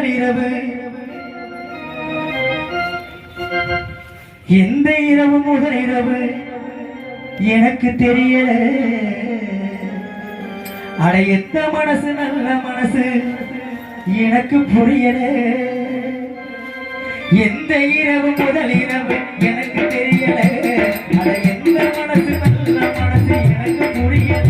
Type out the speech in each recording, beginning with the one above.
முதல் இரவு எந்த இரவு முதல் இரவு எனக்கு தெரியல அடையத்த மனசு நல்ல மனசு எனக்கு புரியல எந்த இரவு முதல் இரவு எனக்கு தெரியல அடையத்த மனசு நல்ல மனசு எனக்கு புரியல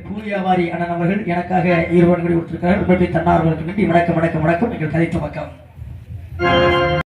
பூரியாவாரி அண்ணன் அவர்கள் எனக்காக 20 கோடி கொடுத்திருக்கிறார். தன்னார்வர்களுக்கு நன்றி. வணக்கம் வணக்கம் வணக்கம். எங்கள் கதை துவக்கம்.